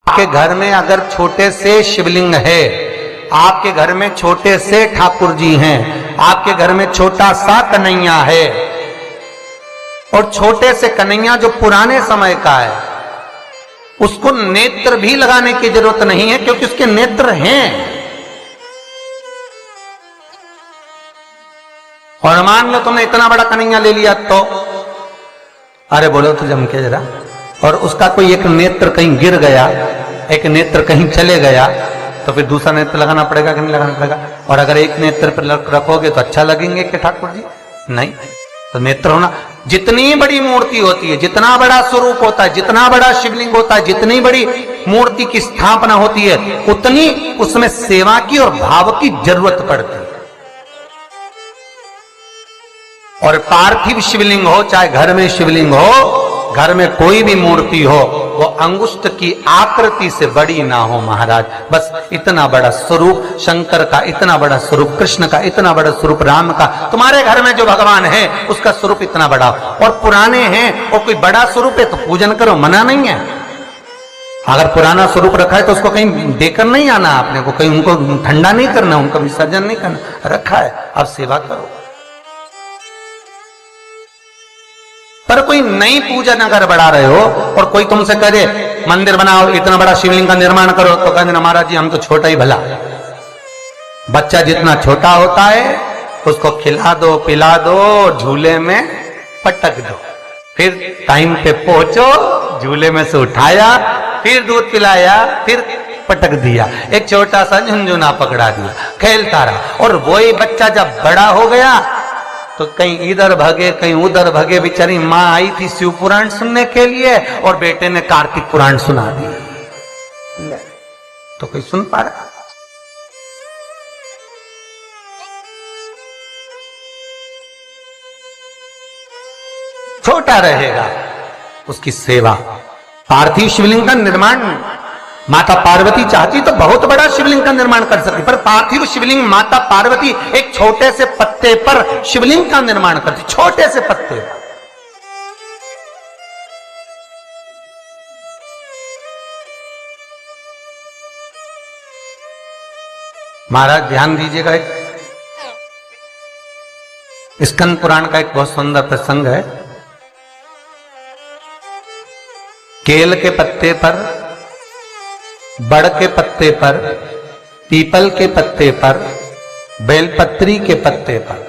आपके घर में अगर छोटे से शिवलिंग है, आपके घर में छोटे से ठाकुर जी हैं, आपके घर में छोटा सा कन्हैया है, और छोटे से कन्हैया जो पुराने समय का है, उसको नेत्र भी लगाने की जरूरत नहीं है क्योंकि उसके नेत्र हैं। और मान लो तुमने इतना बड़ा कन्हैया ले लिया तो अरे बोलो तो जम के जरा, और उसका कोई एक नेत्र कहीं गिर गया, एक नेत्र कहीं चले गया, तो फिर दूसरा नेत्र लगाना पड़ेगा कि नहीं लगाना पड़ेगा? और अगर एक नेत्र पर रखोगे तो अच्छा लगेंगे कि ठाकुर जी? नहीं। तो नेत्र होना, जितनी बड़ी मूर्ति होती है, जितना बड़ा स्वरूप होता है, जितना बड़ा शिवलिंग होता है, जितनी बड़ी मूर्ति की स्थापना होती है, उतनी उसमें सेवा की और भाव की जरूरत पड़ती है। और पार्थिव शिवलिंग हो, चाहे घर में शिवलिंग हो, घर में कोई भी मूर्ति हो, वो अंगुष्ठ की आकृति से बड़ी ना हो महाराज। बस इतना बड़ा स्वरूप शंकर का, इतना बड़ा स्वरूप कृष्ण का, इतना बड़ा स्वरूप राम का, तुम्हारे घर में जो भगवान है उसका स्वरूप इतना बड़ा, और पुराने हैं और कोई बड़ा स्वरूप है तो पूजन करो, मना नहीं है। अगर पुराना स्वरूप रखा है तो उसको कहीं देकर नहीं आना, आपने को कहीं उनको ठंडा नहीं करना, उनका विसर्जन नहीं करना, रखा है अब सेवा करो। पर कोई नई पूजन अगर बढ़ा रहे हो और कोई तुमसे करे मंदिर बनाओ, इतना बड़ा शिवलिंग का निर्माण करो, तो कहते ना महाराज जी हम तो छोटा ही भला। बच्चा जितना छोटा होता है उसको खिला दो, पिला दो, झूले में पटक दो, फिर टाइम पे पहुंचो, झूले में से उठाया, फिर दूध पिलाया, फिर पटक दिया, एक छोटा सा झुनझुना पकड़ा दिया, खेलता रहा। और वही बच्चा जब बड़ा हो गया तो कहीं इधर भगे कहीं उधर भगे, बेचारी माँ आई थी शिव पुराण सुनने के लिए और बेटे ने कार्तिक पुराण सुना दिया, तो कोई सुन पा रहा? छोटा रहेगा उसकी सेवा। पार्थिव शिवलिंग का निर्माण माता पार्वती चाहती तो बहुत बड़ा शिवलिंग का निर्माण कर सकती, पर पार्थिव शिवलिंग माता पार्वती एक छोटे से पत्ते पर शिवलिंग का निर्माण करती, छोटे से पत्ते पर। महाराज ध्यान दीजिएगा, स्कंद पुराण का एक बहुत सुंदर प्रसंग है। केल के पत्ते पर, बड़ के पत्ते पर, पीपल के पत्ते पर, बेलपत्री के पत्ते पर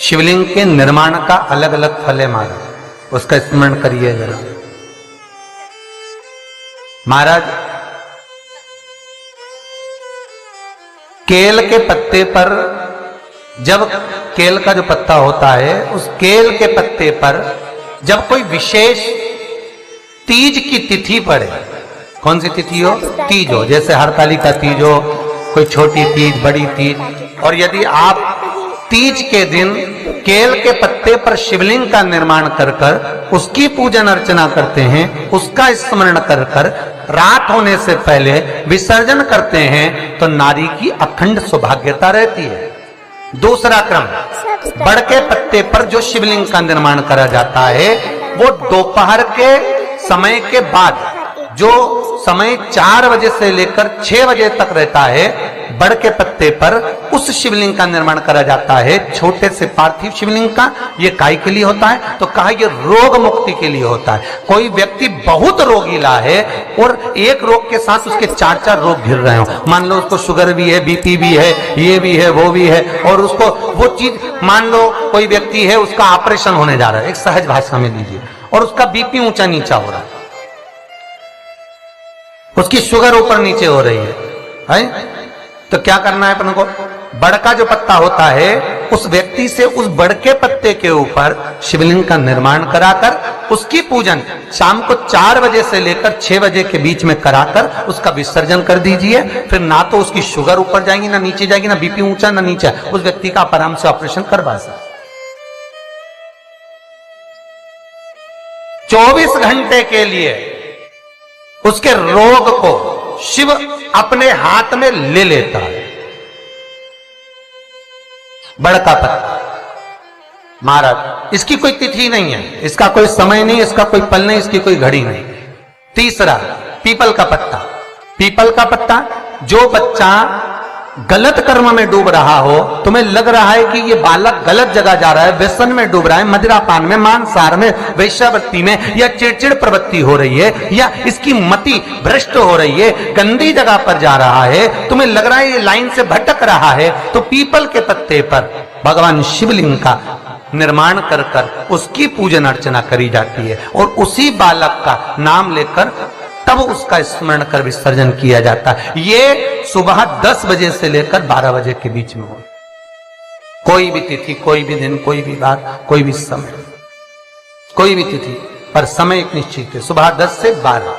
शिवलिंग के निर्माण का अलग अलग फल है महाराज, उसका स्मरण करिए जरा। महाराज केल के पत्ते पर, जब केल का जो पत्ता होता है उस केल के पत्ते पर जब कोई विशेष तीज की तिथि पड़े, कौन सी तिथि हो? तीज हो, जैसे हरतालिका तीज हो, कोई छोटी तीज, बड़ी तीज, और यदि आप तीज के दिन केल के पत्ते पर शिवलिंग का निर्माण कर कर उसकी पूजन अर्चना करते हैं, उसका स्मरण कर कर रात होने से पहले विसर्जन करते हैं, तो नारी की अखंड सौभाग्यता रहती है। दूसरा क्रम, बड़ के पत्ते पर जो शिवलिंग का निर्माण करा जाता है वो दोपहर के समय के बाद, जो समय 4 बजे से लेकर 6 बजे तक रहता है, बड़ के पत्ते पर उस शिवलिंग का निर्माण करा जाता है, छोटे से पार्थिव शिवलिंग का। ये काय के लिए होता है? तो कहा ये रोग मुक्ति के लिए होता है। कोई व्यक्ति बहुत रोगीला है और एक रोग के साथ उसके 4 रोग घिर रहे हो, मान लो उसको शुगर भी है, बीपी भी है, ये भी है, वो भी है, और उसको वो चीज, मान लो कोई व्यक्ति है उसका ऑपरेशन होने जा रहा है, एक सहज भाषा में लीजिए, और उसका बीपी ऊंचा नीचा हो रहा है, उसकी शुगर ऊपर नीचे हो रही है, तो क्या करना है अपन को? बड़ का जो पत्ता होता है उस व्यक्ति से उस बड़ के पत्ते के ऊपर शिवलिंग का निर्माण कराकर उसकी पूजन शाम को 4 बजे से लेकर 6 बजे के बीच में कराकर उसका विसर्जन कर दीजिए। फिर ना तो उसकी शुगर ऊपर जाएगी ना नीचे जाएगी, ना बीपी ऊंचा ना नीचा, उस व्यक्ति का आप आराम से ऑपरेशन करवा सकते। 24 घंटे के लिए उसके रोग को शिव अपने हाथ में ले लेता है। बड़ का पत्ता महाराज, इसकी कोई तिथि नहीं है, इसका कोई समय नहीं, इसका कोई पल नहीं, इसकी कोई घड़ी नहीं। तीसरा, पीपल का पत्ता, पीपल का पत्ता। जो बच्चा गलत कर्म में डूब रहा हो, तुम्हें लग रहा है कि ये बालक गलत जगह जा रहा है, व्यसन में डूब रहा है, मदिरापान में, मांसाहार में, वेश्यावृत्ति में, या चिड़चिड़ प्रवृत्ति हो रही है, या इसकी मति भ्रष्ट हो रही है, गंदी जगह पर जा रहा है, तुम्हें लग रहा है ये लाइन से भटक रहा है, तो पीपल के पत्ते पर भगवान शिवलिंग का निर्माण कर कर उसकी पूजन अर्चना करी जाती है, और उसी बालक का नाम लेकर तब उसका स्मरण कर विसर्जन किया जाता है। ये सुबह 10 बजे से लेकर 12 बजे के बीच में हो। कोई भी तिथि, कोई भी दिन, कोई भी बार, कोई भी समय, कोई भी तिथि पर समय एक निश्चित है, सुबह 10 से 12।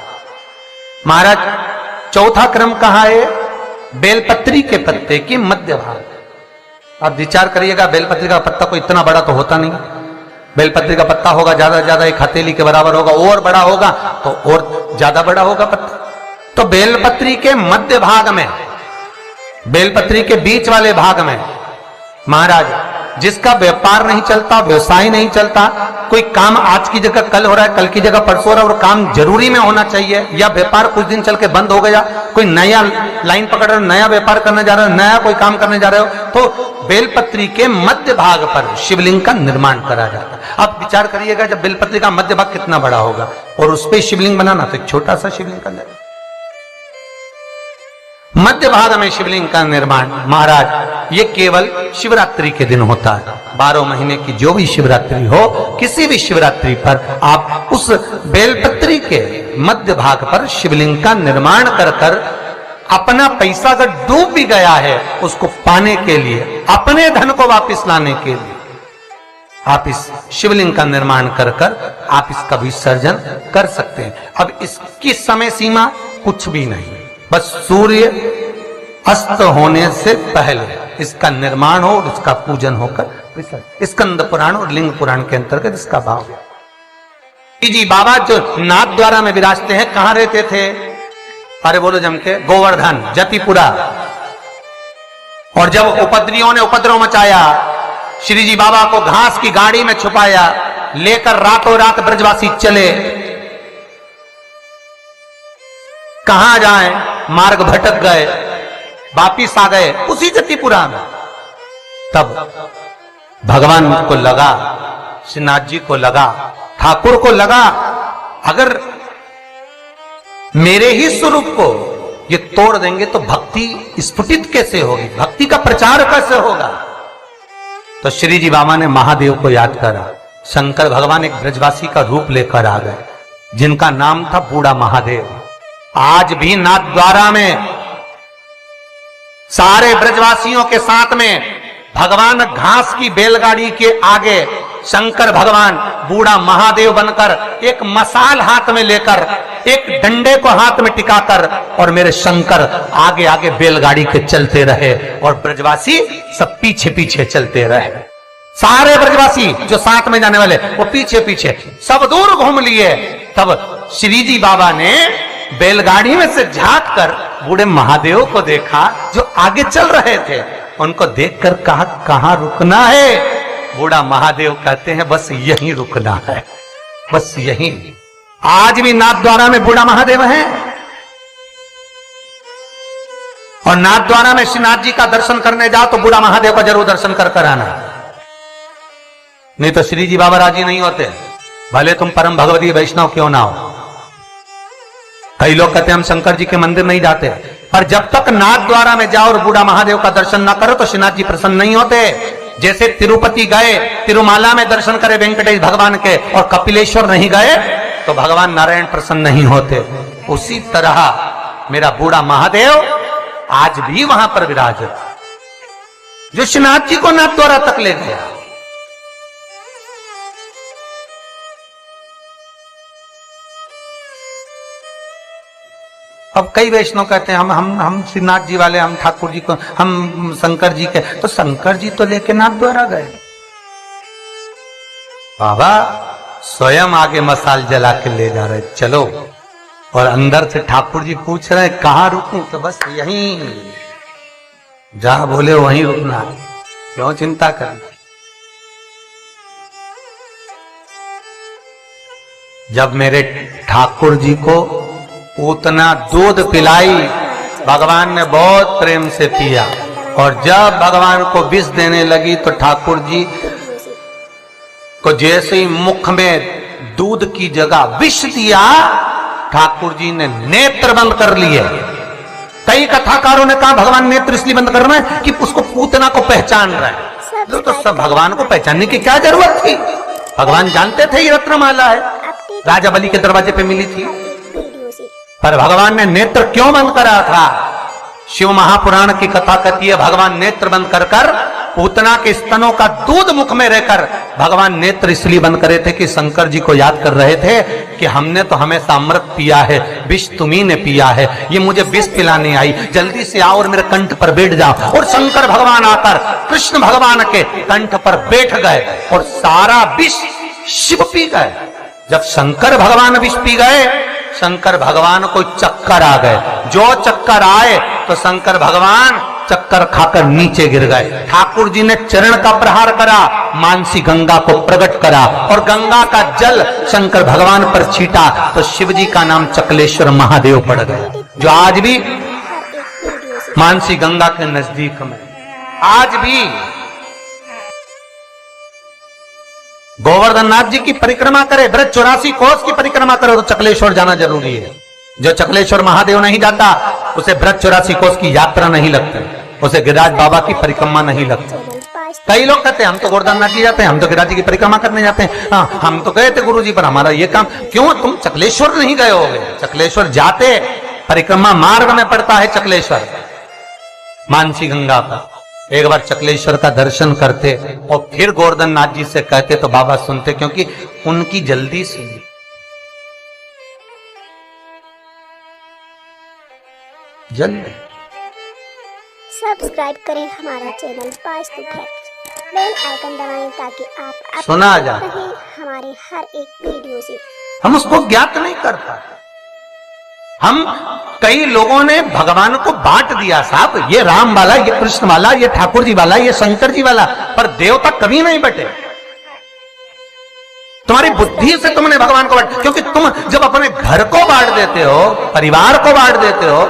महाराज चौथा क्रम कहा है? बेलपत्री के पत्ते के मध्य भाग। आप विचार करिएगा, बेलपत्री का पत्ता कोई इतना बड़ा तो होता नहीं। बेलपत्री का पत्ता होगा ज्यादा से ज्यादा एक हथेली के बराबर होगा, और बड़ा होगा तो और ज्यादा बड़ा होगा पत्ता। तो बेलपत्री के मध्य भाग में, बेलपत्री के बीच वाले भाग में महाराज जिसका व्यापार नहीं चलता, व्यवसाय नहीं चलता, कोई काम आज की जगह कल हो रहा है, कल की जगह परसों हो रहा है, और काम जरूरी में होना चाहिए, या व्यापार कुछ दिन चल के बंद हो गया, कोई नया लाइन पकड़ रहे हो, नया व्यापार करने जा रहे हो, नया कोई काम करने जा रहे हो, तो बेलपत्री के मध्य भाग पर शिवलिंग का निर्माण करा जाता है। आप विचार करिएगा, जब बेलपत्री का मध्य भाग कितना बड़ा होगा, और उस पर शिवलिंग बनाना, तो एक छोटा सा शिवलिंग का निर्माण। मध्य भाग में शिवलिंग का निर्माण महाराज ये केवल शिवरात्रि के दिन होता है। 12 महीने की जो भी शिवरात्रि हो, किसी भी शिवरात्रि पर आप उस बेलपत्री के मध्य भाग पर शिवलिंग का निर्माण कर कर अपना पैसा अगर डूब भी गया है, उसको पाने के लिए, अपने धन को वापस लाने के लिए आप इस शिवलिंग का निर्माण कर कर आप इसका विसर्जन कर सकते हैं। अब इसकी समय सीमा कुछ भी नहीं, बस सूर्य अस्त होने से पहले इसका निर्माण हो और इसका पूजन होकर स्कंद पुराण और लिंग पुराण के अंतर्गत इसका भाव है। जी बाबा जो नाथ द्वारा में विराजते हैं, कहां रहते थे? अरे बोलो जम के, गोवर्धन, जतिपुरा। और जब उपद्रवियों ने उपद्रव मचाया, श्री जी बाबा को घास की गाड़ी में छुपाया, लेकर रातों रात ब्रजवासी चले। कहां जाएं, मार्ग भटक गए, वापिस आ गए उसी जतिपुरा में। तब भगवान को लगा, श्रीनाथ जी को लगा, ठाकुर को लगा, अगर मेरे ही स्वरूप को ये तोड़ देंगे तो भक्ति स्फुटित कैसे होगी, भक्ति का प्रचार कैसे होगा? तो श्री जी बाबा ने महादेव को याद करा। शंकर भगवान एक ब्रजवासी का रूप लेकर आ गए, जिनका नाम था बूढ़ा महादेव। आज भी नाथ द्वारा में सारे ब्रजवासियों के साथ में भगवान घास की बैलगाड़ी के आगे शंकर भगवान बूढ़ा महादेव बनकर एक मसाल हाथ में लेकर, एक डंडे को हाथ में टिकाकर, और मेरे शंकर आगे आगे बैलगाड़ी के चलते रहे और ब्रजवासी सब पीछे पीछे चलते रहे। सारे ब्रजवासी जो साथ में जाने वाले वो पीछे पीछे सब दूर घूम लिए। तब श्री जी बाबा ने बैलगाड़ी में से झांक कर बूढ़े महादेव को देखा जो आगे चल रहे थे। उनको देखकर कहा, कहां रुकना है? बूढ़ा महादेव कहते हैं, बस यहीं रुकना है, बस यहीं। आज भी नाथ द्वारा में बूढ़ा महादेव है, और नाथ द्वारा में श्रीनाथ जी का दर्शन करने जाओ तो बूढ़ा महादेव का जरूर दर्शन कर कर आना, नहीं तो श्री जी बाबा राजी नहीं होते, भले तुम परम भगवती वैष्णव क्यों ना हो। कई लोग कहते हैं हम शंकर जी के मंदिर नहीं जाते, पर जब तक नाथ द्वारा में जाओ और बूढ़ा महादेव का दर्शन ना करो तो श्रीनाथ जी प्रसन्न नहीं होते। जैसे तिरुपति गए, तिरुमाला में दर्शन करे वेंकटेश भगवान के, और कपिलेश्वर नहीं गए तो भगवान नारायण प्रसन्न नहीं होते। उसी तरह मेरा बूढ़ा महादेव आज भी वहां पर विराजित, जो श्रीनाथ जी को नाथ द्वारा तक ले गया। अब कई वैष्णव कहते हैं हम श्रीनाथ जी वाले, हम ठाकुर जी को, हम शंकर जी के, तो शंकर जी तो लेके नाथ द्वारा गए। बाबा स्वयं आगे मसाल जला के ले जा रहे, चलो। और अंदर से ठाकुर जी पूछ रहे कहां रुकूं, तो बस यहीं, जहां बोले वहीं रुकना, क्यों चिंता करना। जब मेरे ठाकुर जी को पूतना दूध पिलाई, भगवान ने बहुत प्रेम से पिया, और जब भगवान को विष देने लगी तो ठाकुर जी को जैसे ही मुख में दूध की जगह विष दिया, ठाकुर जी ने नेत्र बंद कर लिए। कई कथाकारों ने कहा भगवान नेत्र इसलिए बंद कर रहे हैं कि उसको पूतना को पहचान रहा है। तो सब भगवान को पहचानने की क्या जरूरत थी? भगवान जानते थे ये रत्नमाला है, राजा बलि के दरवाजे पे मिली थी, पर भगवान ने नेत्र क्यों बंद करा था? शिव महापुराण की कथा कहती है भगवान नेत्र बंद कर कर पूतना के स्तनों का दूध मुख में रहकर भगवान नेत्र इसलिए बंद करे थे कि शंकर जी को याद कर रहे थे कि हमने तो हमेशा अमृत पिया है, विष तुम्ही ने पिया है, ये मुझे विष पिलाने आई, जल्दी से आओ और मेरे कंठ पर बैठ जाओ। और शंकर भगवान आकर कृष्ण भगवान के कंठ पर बैठ गए और सारा विष शिव पी गए। जब शंकर भगवान विष पी गए, शंकर भगवान को चक्कर आ गए। जो चक्कर आए तो शंकर भगवान चक्कर खाकर नीचे गिर गए। ठाकुर जी ने चरण का प्रहार करा, मानसी गंगा को प्रकट करा और गंगा का जल शंकर भगवान पर छीटा तो शिव जी का नाम चकलेश्वर महादेव पड़ गया, जो आज भी मानसी गंगा के नजदीक में। आज भी गोवर्धन नाथ जी की परिक्रमा करे, ब्रज 84 कोस की परिक्रमा करे तो चकलेश्वर जाना जरूरी है। जो चकलेश्वर महादेव नहीं जाता उसे ब्रज 84 कोस की यात्रा नहीं लगती, उसे गिरिराज बाबा की परिक्रमा नहीं लगती। कई लोग कहते हैं हम तो गोवर्धन नाथ जी जाते हैं, हम तो गिरिराज जी की परिक्रमा करने जाते हैं। हाँ, हम तो गए थे गुरुजी पर हमारा ये काम। क्यों तुम चकलेश्वर नहीं गए होगे? चकलेश्वर जाते, परिक्रमा मार्ग में पड़ता है चकलेश्वर, मानसी गंगा का। एक बार चकलेश्वर का दर्शन करते और फिर गोवर्धन नाथ जी से कहते तो बाबा सुनते, क्योंकि उनकी जल्दी सुनी। जल्दी सब्सक्राइब करें हमारा channel Vastu fact, bell icon दबाएं ताकि आप सुना जा हमारे हर एक वीडियो से। हम उसको ज्ञात नहीं कर पाते। हम कई लोगों ने भगवान को बांट दिया, साहब ये राम वाला, ये कृष्ण वाला, ये ठाकुर जी वाला, ये शंकर जी वाला, पर देवता कभी नहीं बटे। तुम्हारी बुद्धि से तुमने भगवान को बांट, क्योंकि तुम जब अपने घर को बांट देते हो, परिवार को बांट देते हो,